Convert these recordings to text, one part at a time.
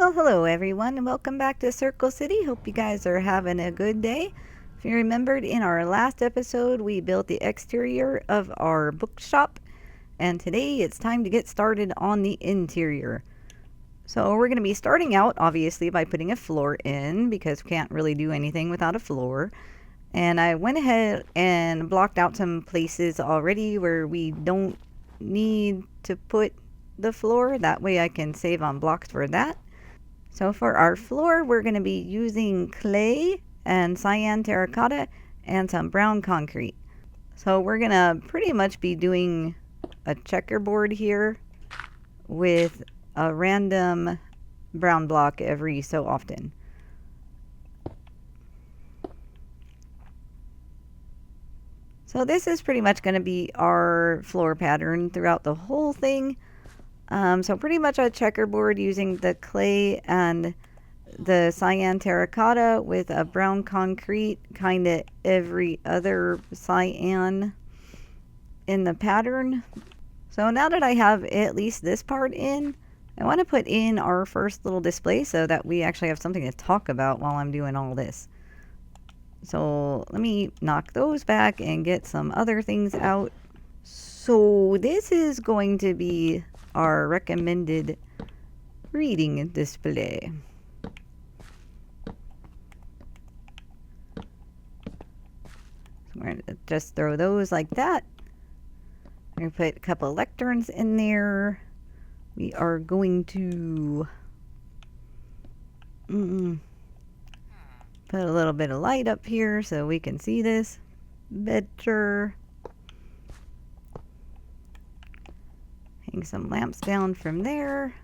Well, hello everyone, and welcome back to Circle City. Hope you guys are having a good day. If you remembered, in our last episode, we built the exterior of our bookshop, and today it's time to get started on the interior. So we're going to be starting out, obviously, by putting a floor in, because we can't really do anything without a floor. And I went ahead and blocked out some places already where we don't need to put the floor. That way I can save on blocks for that. So for our floor, we're going to be using clay and cyan terracotta and some brown concrete. So we're going to pretty much be doing a checkerboard here with a random brown block every so often. So this is pretty much going to be our floor pattern throughout the whole thing. So pretty much a checkerboard using the clay and the cyan terracotta with a brown concrete, kind of every other cyan in the pattern. So now that I have at least this part in, I want to put in our first little display so that we actually have something to talk about while I'm doing all this. So let me knock those back and get some other things out. So this is going to be our recommended reading display. So we're going to just throw those like that. We're going to put a couple of lecterns in there. We are going to put a little bit of light up here so we can see this better. Hang some lamps down from there.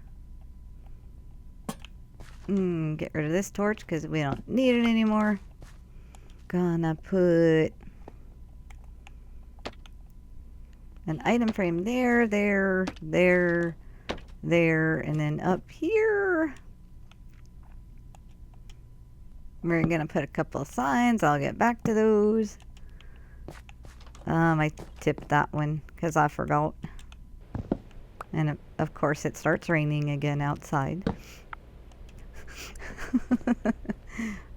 Get rid of this torch because we don't need it anymore. Gonna put an item frame there, there, and then up here we're gonna put a couple of signs. I'll get back to those. I tipped that one because I forgot. And of course it starts raining again outside.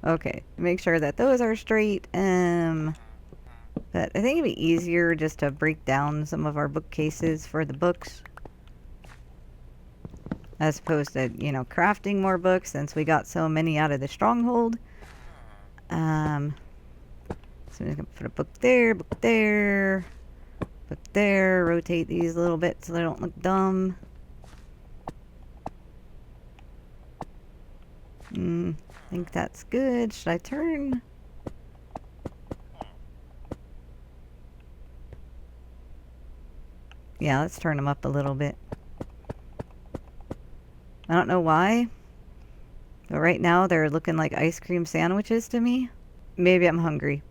Okay, make sure that those are straight. But I think it'd be easier just to break down some of our bookcases for the books, as opposed to, crafting more books since we got so many out of the stronghold. So I'm just gonna put a book there, book there, book there. Rotate these a little bit so they don't look dumb. I think that's good. Should I turn? Yeah, let's turn them up a little bit. I don't know why, but right now they're looking like ice cream sandwiches to me. Maybe I'm hungry.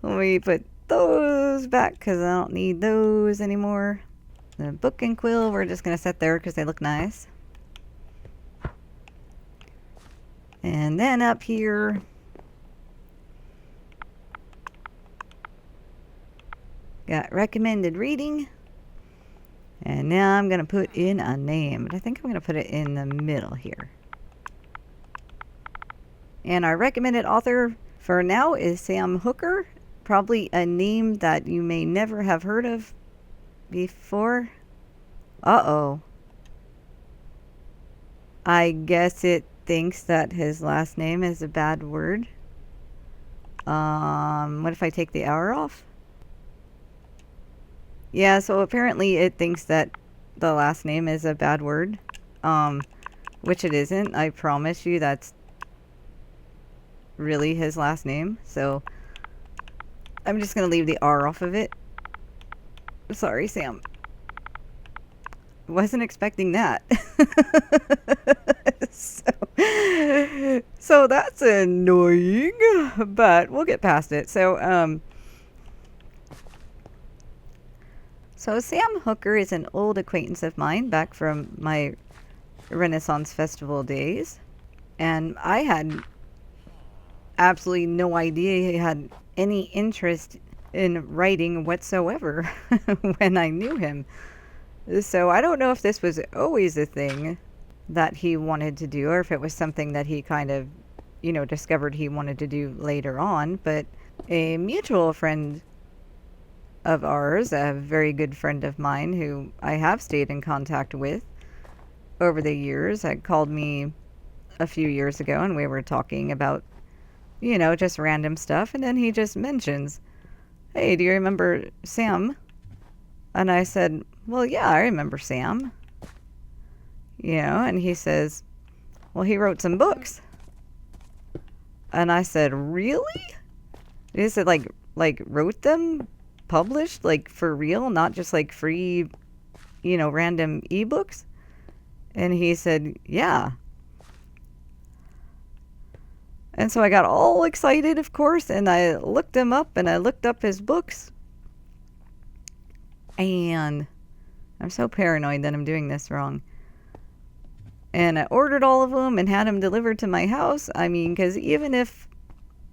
Let me put those back because I don't need those anymore. The book and quill we're just going to set there because they look nice. And then up here, got recommended reading. And now I'm going to put in a name. But I think I'm going to put it in the middle here. And our recommended author for now is Sam Hooker. Probably a name that you may never have heard of before. Uh-oh. I guess it thinks that his last name is a bad word. What if I take the hour off? Yeah, so apparently it thinks that the last name is a bad word. Which it isn't. I promise you that's really his last name. So I'm just going to leave the R off of it. Sorry, Sam. Wasn't expecting that. So that's annoying, but we'll get past it. So Sam Hooker is an old acquaintance of mine back from my Renaissance Festival days. And I had absolutely no idea he had any interest in writing whatsoever when I knew him. So I don't know if this was always a thing that he wanted to do, or if it was something that he kind of, discovered he wanted to do later on. But a mutual friend of ours, a very good friend of mine who I have stayed in contact with over the years, had called me a few years ago and we were talking about, just random stuff. And then he just mentions, "Hey, do you remember Sam?" And I said, "Well, yeah, I remember Sam." And he says, "Well, he wrote some books." And I said, "Really?" He said, like wrote them, published, like for real, not just like free, random ebooks. And he said, "Yeah." And so I got all excited, of course, and I looked him up and I looked up his books. And I'm so paranoid that I'm doing this wrong. And I ordered all of them and had them delivered to my house. I mean, because even if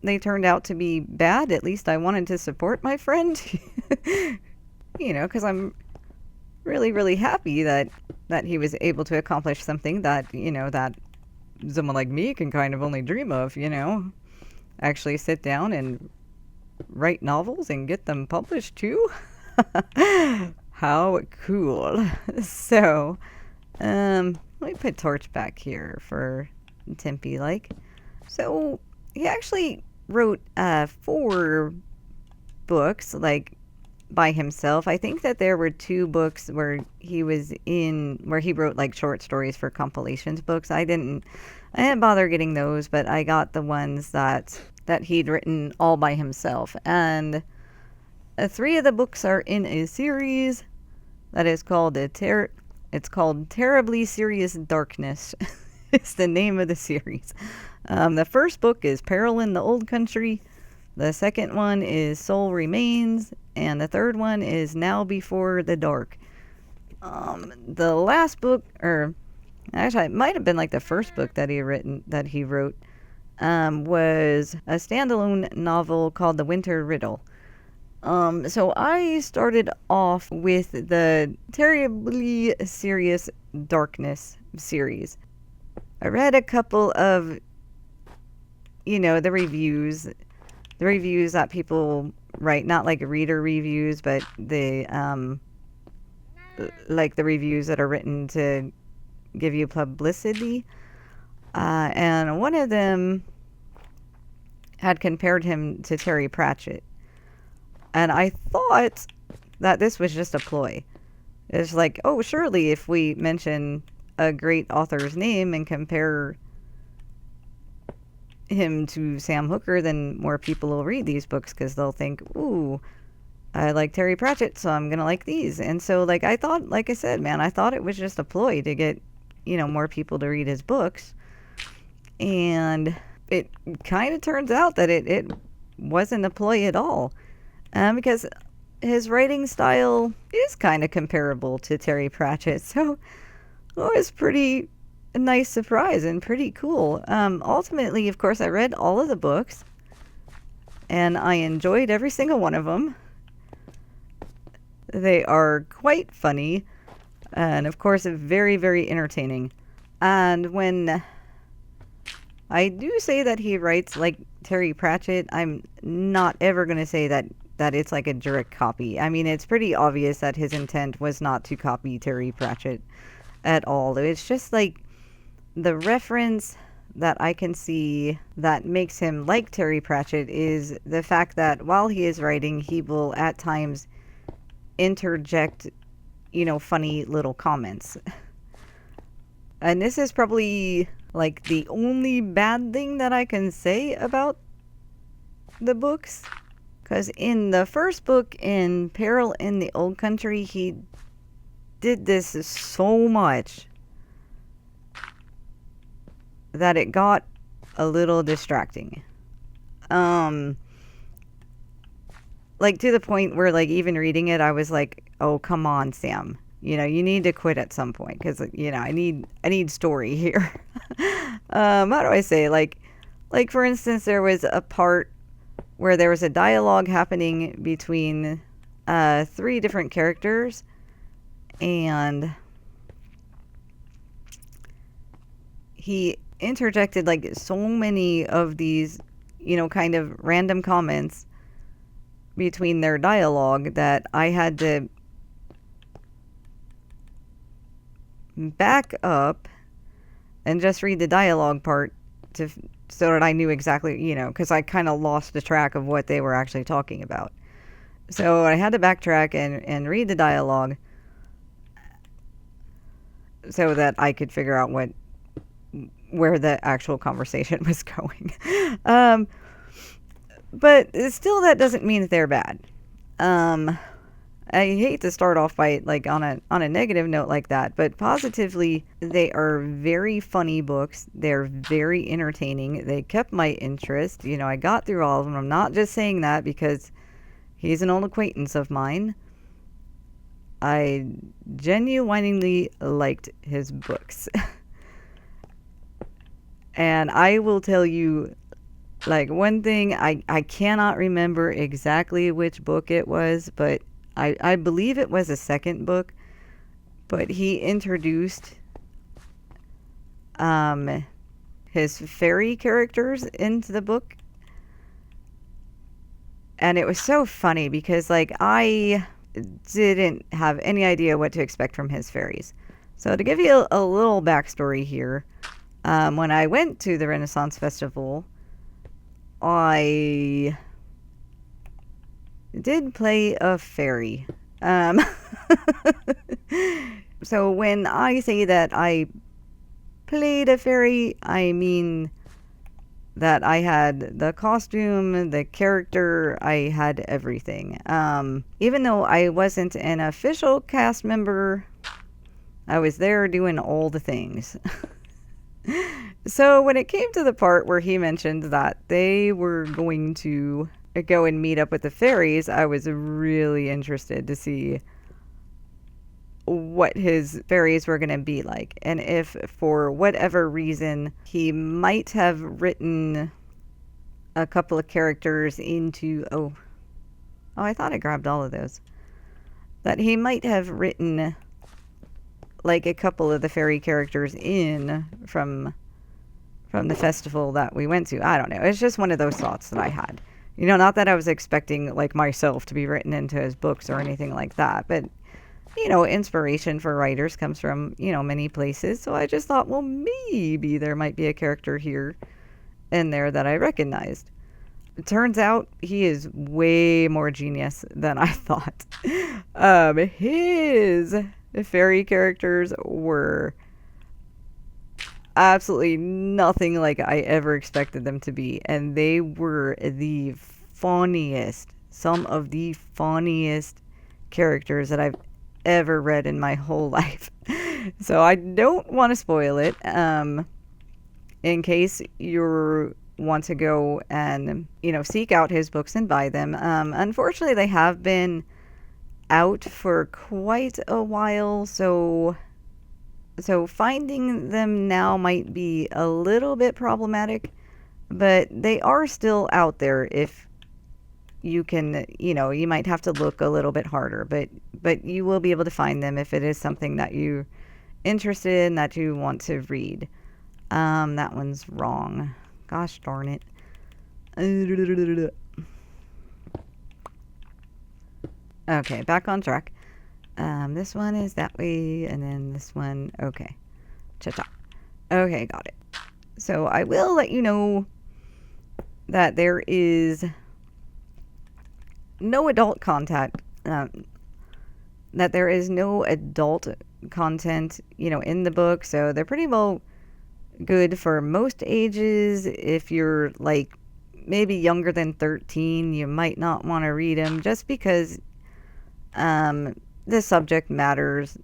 they turned out to be bad, at least I wanted to support my friend. Because I'm really, really happy that he was able to accomplish something that, that someone like me can kind of only dream of, Actually sit down and write novels and get them published too. How cool. So, let me put Torch back here for Tempe like. So, he actually wrote 4 books, like, by himself. I think that there were 2 books where he wrote like short stories for compilations books. I didn't bother getting those, but I got the ones that he'd written all by himself. And 3 of the books are in a series that is called it's called Terribly Serious Darkness. It's the name of the series. The first book is Peril in the Old Country. The second one is Soul Remains, and the third one is Now Before the Dark. The last book, or actually, it might have been like the first book that he wrote, was a standalone novel called The Winter Riddle. So I started off with the Terribly Serious Darkness series. I read a couple of, the reviews that people write, not like reader reviews, but the like the reviews that are written to give you publicity. And one of them had compared him to Terry Pratchett. And I thought that this was just a ploy. It's like, oh, surely if we mention a great author's name and compare him to Sam Hooker, then more people will read these books because they'll think, ooh, I like Terry Pratchett, so I'm going to like these. And so, like I said, man, I thought it was just a ploy to get, more people to read his books. And it kind of turns out that it wasn't a ploy at all. Because his writing style is kind of comparable to Terry Pratchett. So it was pretty a nice surprise and pretty cool. Ultimately, of course, I read all of the books and I enjoyed every single one of them. They are quite funny and, of course, very, very entertaining. And when I do say that he writes like Terry Pratchett, I'm not ever going to say that it's like a direct copy. I mean, it's pretty obvious that his intent was not to copy Terry Pratchett at all. It's just like the reference that I can see that makes him like Terry Pratchett is the fact that while he is writing, he will at times interject, funny little comments. And this is probably like the only bad thing that I can say about the books. Because in the first book, in Peril in the Old Country, he did this so much that it got a little distracting. Like to the point where, like, even reading it, I was like, oh, come on, Sam. You need to quit at some point because, I need story here. How do I say? Like for instance, there was a part where there was a dialogue happening between 3 different characters, and he interjected like so many of these, kind of random comments between their dialogue that I had to back up and just read the dialogue part so that I knew exactly, because I kind of lost the track of what they were actually talking about. So I had to backtrack and read the dialogue so that I could figure out where the actual conversation was going. But still, that doesn't mean that they're bad. I hate to start off by like on a negative note like that, but positively, they are very funny books. They're very entertaining. They kept my interest. I got through all of them. I'm not just saying that because he's an old acquaintance of mine. I genuinely liked his books. And I will tell you, like, one thing, I cannot remember exactly which book it was, but I believe it was a second book, but he introduced his fairy characters into the book. And it was so funny because, like, I didn't have any idea what to expect from his fairies. So to give you a little backstory here, when I went to the Renaissance Festival, I did play a fairy. So when I say that I played a fairy, I mean that I had the costume, the character, I had everything. Even though I wasn't an official cast member, I was there doing all the things. So when it came to the part where he mentioned that they were going to go and meet up with the fairies, I was really interested to see what his fairies were going to be like. And if for whatever reason he might have written a couple of characters into... Oh, I thought I grabbed all of those. That he might have written like a couple of the fairy characters in from the festival that we went to. I don't know. It's just one of those thoughts that I had. Not that I was expecting like myself to be written into his books or anything like that, but inspiration for writers comes from, many places. So I just thought, well, maybe there might be a character here and there that I recognized. It turns out he is way more genius than I thought. His fairy characters were absolutely nothing like I ever expected them to be. And they were the funniest, some of the funniest characters that I've ever read in my whole life. So I don't want to spoil it. In case you want to go and, seek out his books and buy them. Unfortunately, they have been out for quite a while, so finding them now might be a little bit problematic, but they are still out there if you can, you might have to look a little bit harder, but you will be able to find them if it is something that you're interested in, that you want to read. That one's wrong. Gosh darn it. Okay, back on track. This one is that way, and then this one, okay. Cha-cha. Okay, got it. So I will let you know that there is no adult content, that there is no adult content, in the book. So they're pretty well good for most ages. If you're like maybe younger than 13, you might not want to read them just because the subject matters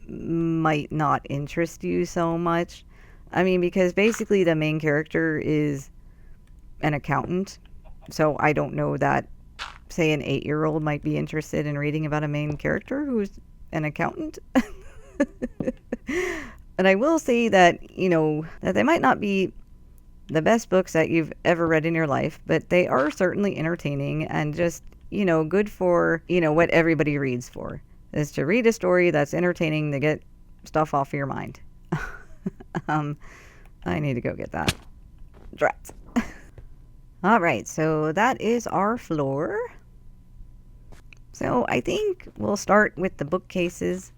might not interest you so much. I mean, because basically the main character is an accountant. So I don't know that, say, an 8-year-old might be interested in reading about a main character who's an accountant. And I will say that, that they might not be the best books that you've ever read in your life, but they are certainly entertaining and just, good for, what everybody reads for. is to read a story that's entertaining to get stuff off your mind. um, I need to go get that. Drats. All right, so that is our floor. So I think we'll start with the bookcases,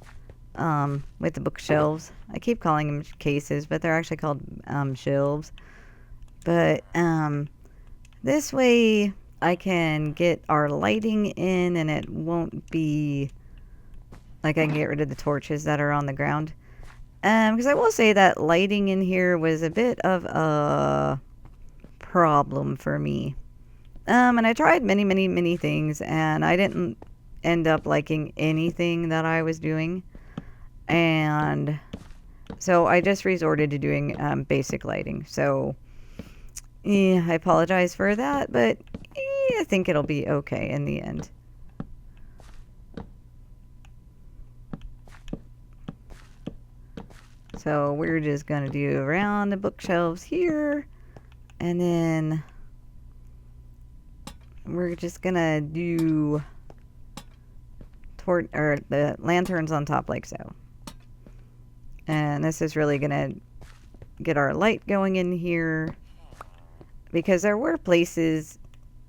with the bookshelves. I keep calling them cases, but they're actually called shelves. But this way I can get our lighting in and it won't be like I can get rid of the torches that are on the ground. Because I will say that lighting in here was a bit of a problem for me. And I tried many, many, many things, and I didn't end up liking anything that I was doing. And so I just resorted to doing basic lighting. So, yeah, I apologize for that, but I think it'll be okay in the end. So we're just going to do around the bookshelves here, and then we're just going to do the lanterns on top like so. And this is really going to get our light going in here, because there were places,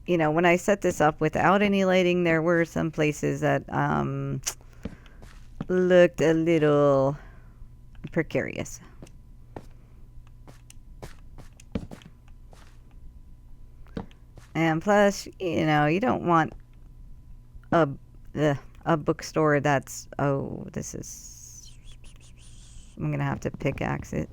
you know, when I set this up without any lighting, there were some places that looked a little precarious. And plus, you know, you don't want a bookstore that's, oh, this is, I'm gonna have to pickaxe it.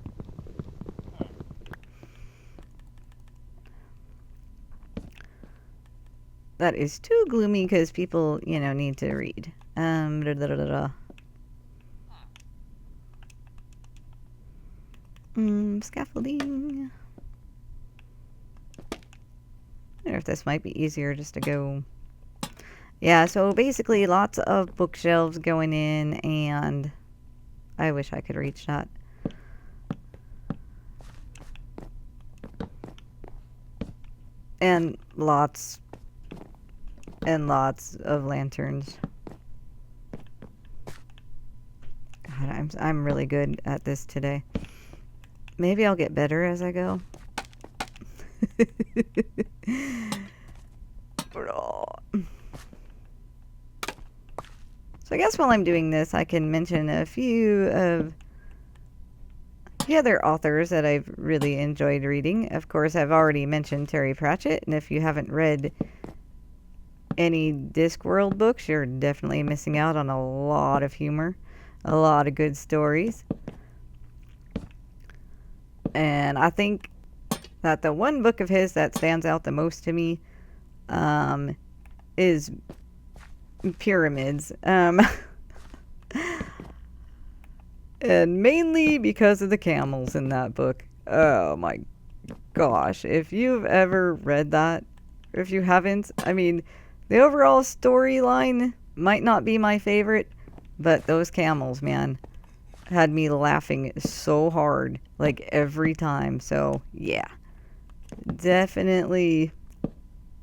That is too gloomy because people, you know, need to read. Scaffolding. I wonder if this might be easier just to go. Yeah, so basically lots of bookshelves going in, and I wish I could reach that. And lots of lanterns. God, I'm really good at this today. Maybe I'll get better as I go. So I guess while I'm doing this, I can mention a few of the other authors that I've really enjoyed reading. Of course, I've already mentioned Terry Pratchett, and if you haven't read any Discworld books, you're definitely missing out on a lot of humor, a lot of good stories. And I think that the one book of his that stands out the most to me is Pyramids. And mainly because of the camels in that book. Oh my gosh. If you've ever read that, if you haven't, I mean, the overall storyline might not be my favorite, but those camels, man, had me laughing so hard, like every time. So, yeah. Definitely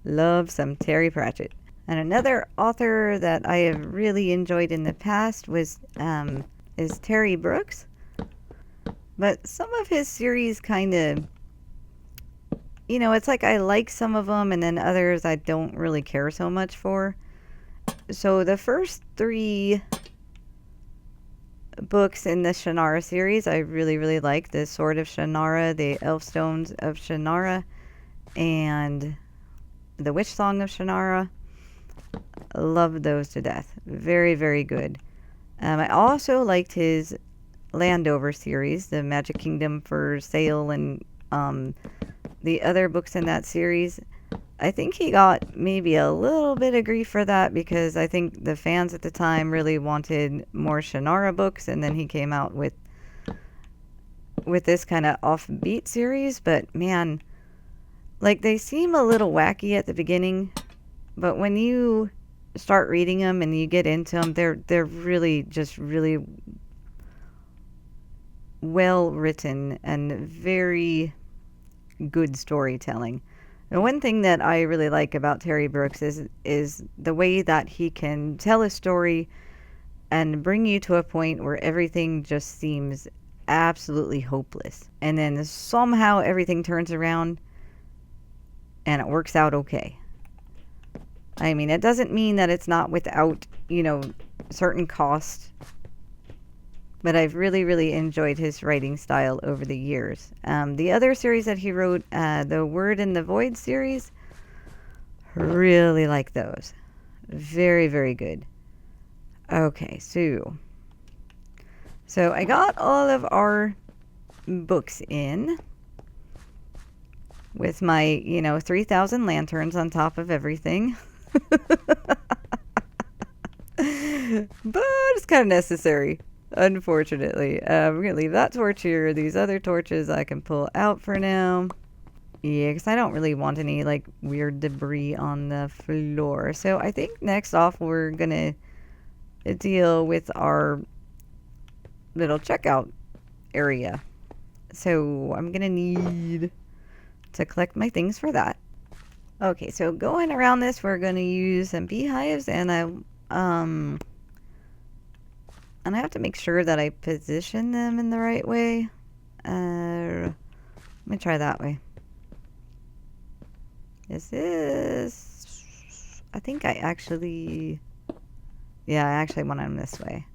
love some Terry Pratchett. And another author that I have really enjoyed in the past was is Terry Brooks. But some of his series kind of, you know, it's like I like some of them and then others I don't really care so much for. So the first 3 books in the Shannara series I really, really like. The Sword of Shannara, the Elfstones of Shannara, and the Witch Song of Shannara. I love those to death. Very, very good. I also liked his Landover series, the Magic Kingdom for Sale, and the other books in that series. I think he got maybe a little bit of grief for that because I think the fans at the time really wanted more Shannara books, and then he came out with this kind of offbeat series. But man, like, they seem a little wacky at the beginning, but when you start reading them and you get into them, they're really just really well written and very good storytelling. And one thing that I really like about Terry Brooks is the way that he can tell a story and bring you to a point where everything just seems absolutely hopeless. And then somehow everything turns around and it works out okay. I mean, it doesn't mean that it's not without, certain cost. But I've really, really enjoyed his writing style over the years. The other series that he wrote, the Word in the Void series, really like those. Very, very good. Okay, so I got all of our books in with my, 3,000 lanterns on top of everything. But it's kind of necessary, unfortunately. We're going to leave that torch here. These other torches I can pull out for now. Yeah, because I don't really want any, weird debris on the floor. So I think next off we're going to deal with our little checkout area. So I'm going to need to collect my things for that. Okay, so going around this, we're going to use some beehives, and I have to make sure that I position them in the right way. Let me try that way. Is this... I think I actually... Yeah, I actually want them this way.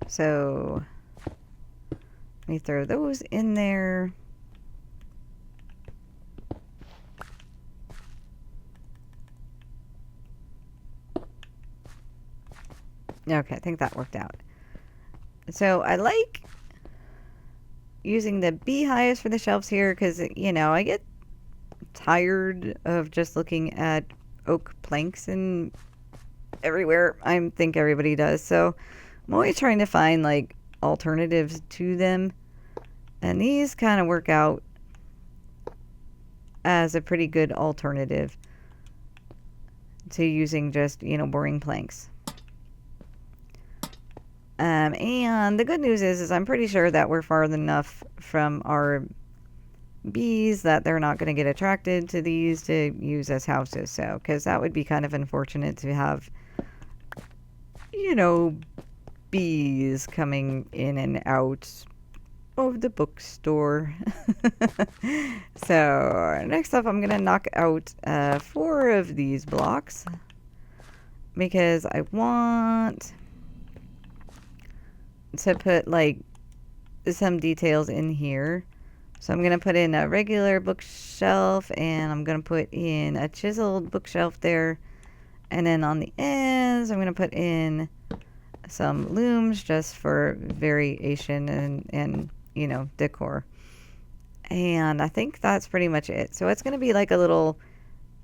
So let me throw those in there. Okay, I think that worked out. So I like using the beehives for the shelves here because, I get tired of just looking at oak planks and everywhere. I think everybody does. So I'm always trying to find alternatives to them. And these kind of work out as a pretty good alternative to using just, boring planks. And the good news is I'm pretty sure that we're far enough from our bees that they're not going to get attracted to these to use as houses. So, because that would be kind of unfortunate to have, bees coming in and out of the bookstore. So, next up, I'm going to knock out 4 of these blocks because I want to put some details in here. So I'm going to put in a regular bookshelf, and I'm going to put in a chiseled bookshelf there. And then on the ends, I'm going to put in some looms just for variation and decor. And I think that's pretty much it. So it's going to be like a little,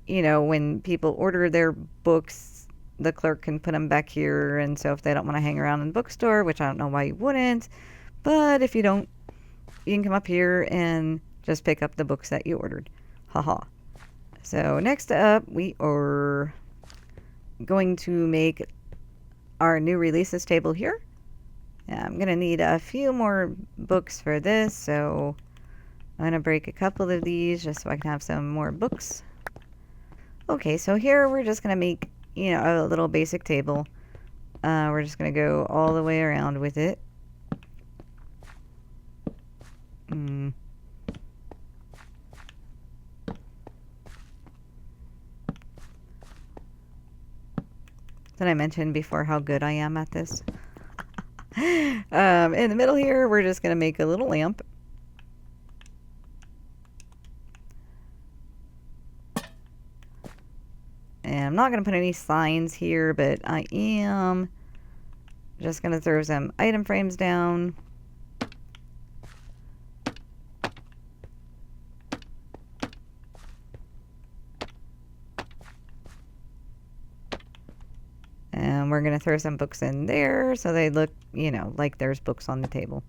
when people order their books, the clerk can put them back here. And so if they don't want to hang around in the bookstore, which I don't know why you wouldn't, but if you don't, you can come up here and just pick up the books that you ordered. Haha. So next up, we are going to make our new releases table here. I'm going to need a few more books for this, so I'm going to break a couple of these just so I can have some more books. Okay, so here we're just going to make, a little basic table. We're just going to go all the way around with it. Did I mention before how good I am at this? In the middle here, we're just going to make a little lamp. And I'm not going to put any signs here, but I am just going to throw some item frames down. And we're going to throw some books in there so they look, like there's books on the table.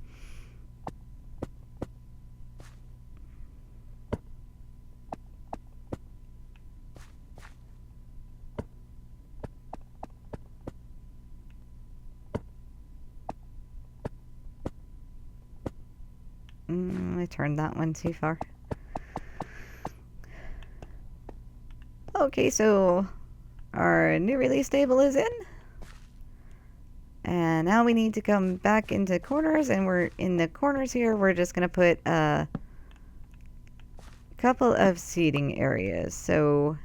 I turned that one too far. Okay, so our new release table is in. And now we need to come back into corners, and we're in the corners here. We're just going to put a couple of seating areas. So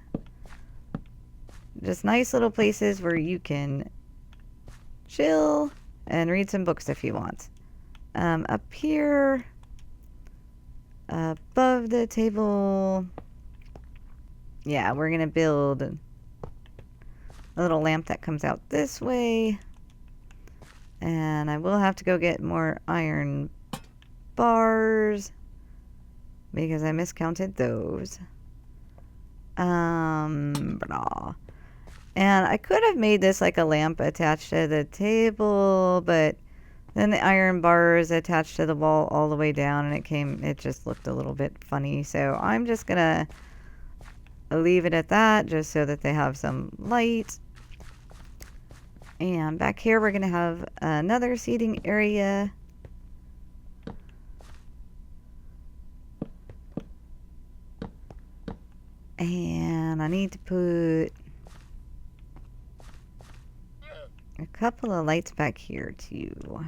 just nice little places where you can chill and read some books if you want. Up here, above the table, yeah, we're going to build a little lamp that comes out this way. And I will have to go get more iron bars because I miscounted those. Blah. And I could have made this like a lamp attached to the table, but then the iron bars attached to the wall all the way down, and it just looked a little bit funny. So I'm just gonna leave it at that just so that they have some light. And back here we're going to have another seating area. And I need to put a couple of lights back here too.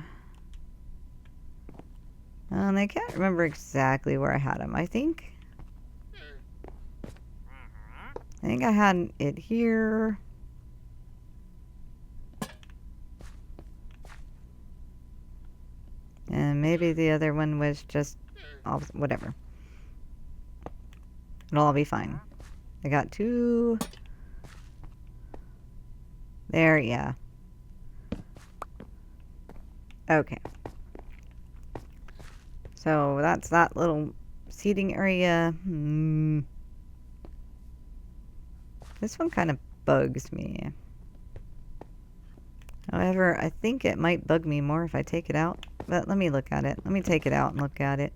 And I can't remember exactly where I had them. I think I had it here. And maybe the other one was just, whatever. It'll all be fine. I got 2. There, yeah. Okay. So that's that little seating area. This one kind of bugs me. However, I think it might bug me more if I take it out. But let me look at it. Let me take it out and look at it.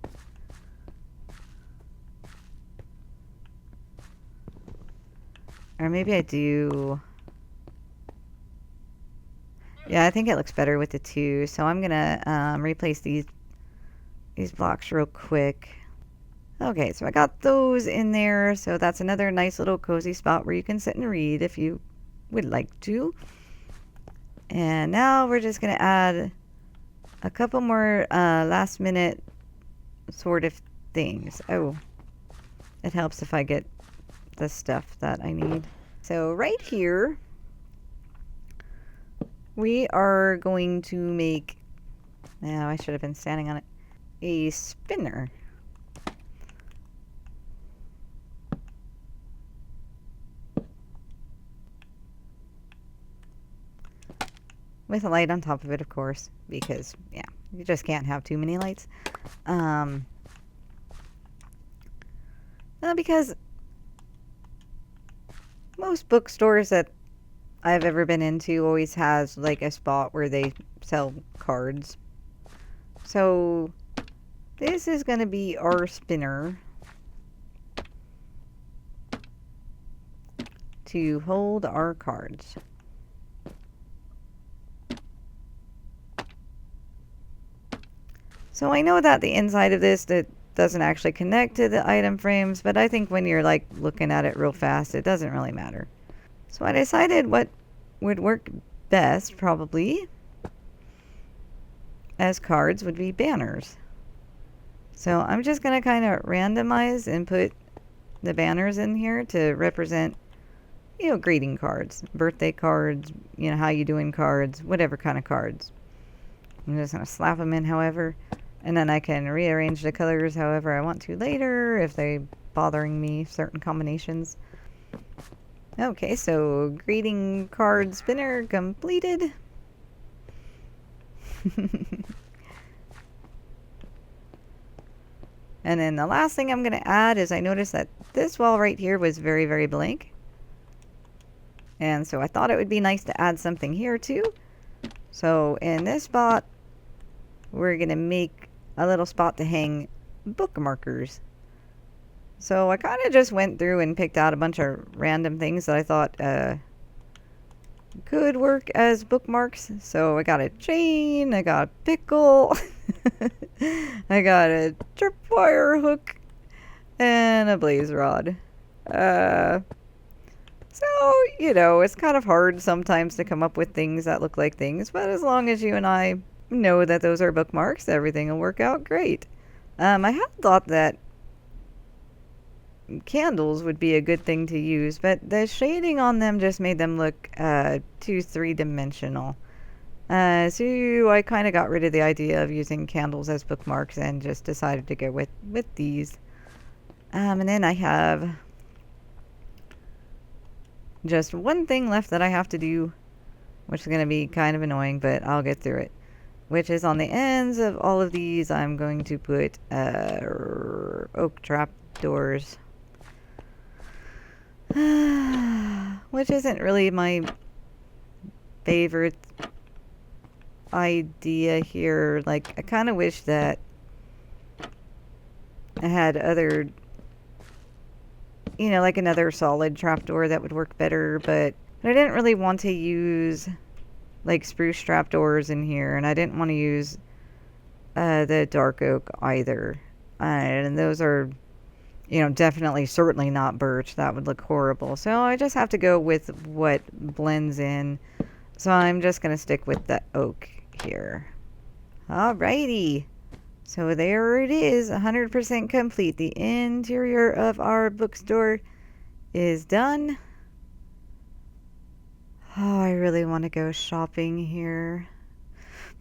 Or maybe I do. Yeah, I think it looks better with the 2. So I'm gonna replace these blocks real quick. Okay, so I got those in there. So that's another nice little cozy spot where you can sit and read if you would like to. And now we're just going to add a couple more last minute sort of things. Oh, it helps if I get the stuff that I need. So right here, we are going to make, now I should have been standing on it, a spinner. With a light on top of it, of course, because, yeah, you just can't have too many lights. Because most bookstores that I've ever been into always has, like, a spot where they sell cards. So, this is going to be our spinner to hold our cards. So I know that the inside of this that doesn't actually connect to the item frames, but I think when you're like looking at it real fast, it doesn't really matter. So I decided what would work best probably as cards would be banners. So I'm just going to kind of randomize and put the banners in here to represent, you know, greeting cards, birthday cards, you know, how you doing cards, whatever kind of cards. I'm just going to slap them in however. And then I can rearrange the colors however I want to later if they're bothering me, certain combinations. Okay, so greeting card spinner completed. And then the last thing I'm going to add is I noticed that this wall right here was very, very blank. And so I thought it would be nice to add something here too. So in this spot, we're going to make a little spot to hang bookmarkers. So I kind of just went through and picked out a bunch of random things that I thought could work as bookmarks. So I got a chain, I got a pickle, I got a tripwire hook, and a blaze rod. So, it's kind of hard sometimes to come up with things that look like things, but as long as you and I know that those are bookmarks, everything will work out great. I had thought that candles would be a good thing to use, but the shading on them just made them look too three-dimensional. So I kind of got rid of the idea of using candles as bookmarks and just decided to go with these. And then I have just one thing left that I have to do, which is going to be kind of annoying, but I'll get through it. Which is on the ends of all of these, I'm going to put oak trap doors. Which isn't really my favorite idea here. Like, I kind of wish that I had other, like another solid trapdoor that would work better, but I didn't really want to use like spruce trapdoors in here, and I didn't want to use the dark oak either. And those are, definitely, certainly not birch. That would look horrible. So I just have to go with what blends in. So I'm just going to stick with the oak here. Alrighty. So there it is, 100% complete. The interior of our bookstore is done. Oh, I really want to go shopping here.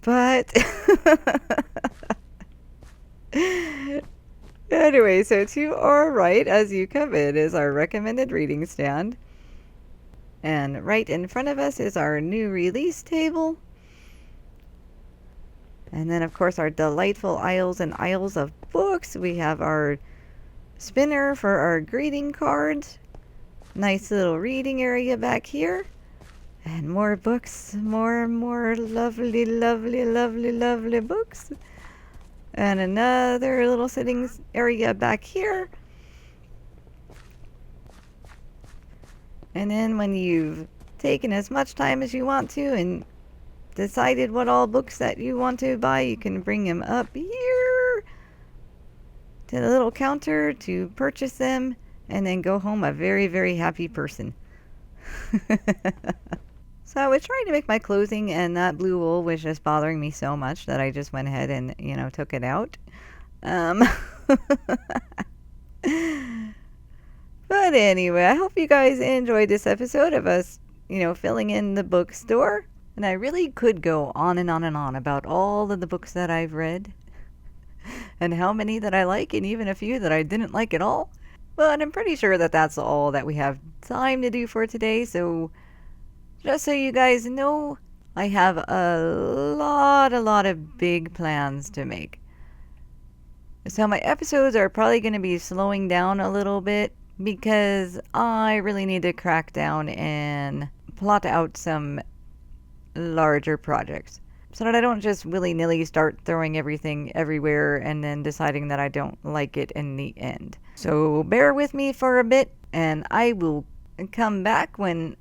But anyway, so to our right as you come in is our recommended reading stand. And right in front of us is our new release table. And then, of course, our delightful aisles and aisles of books. We have our spinner for our greeting cards. Nice little reading area back here. And more books. More lovely, lovely, lovely, lovely books. And another little sitting area back here. And then when you've taken as much time as you want to and decided what all books that you want to buy, you can bring them up here to the little counter to purchase them and then go home a very, very happy person. So I was trying to make my clothing, and that blue wool was just bothering me so much that I just went ahead and, took it out. But anyway, I hope you guys enjoyed this episode of us, filling in the bookstore. And I really could go on and on and on about all of the books that I've read and how many that I like and even a few that I didn't like at all. But I'm pretty sure that that's all that we have time to do for today. So just so you guys know, I have a lot of big plans to make. So my episodes are probably going to be slowing down a little bit because I really need to crack down and plot out some larger projects so that I don't just willy-nilly start throwing everything everywhere and then deciding that I don't like it in the end. So bear with me for a bit and I will come back when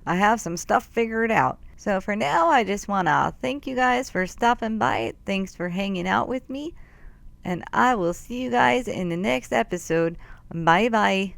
I have some stuff figured out. So for now, I just want to thank you guys for stopping by. Thanks for hanging out with me. And I will see you guys in the next episode. Bye bye.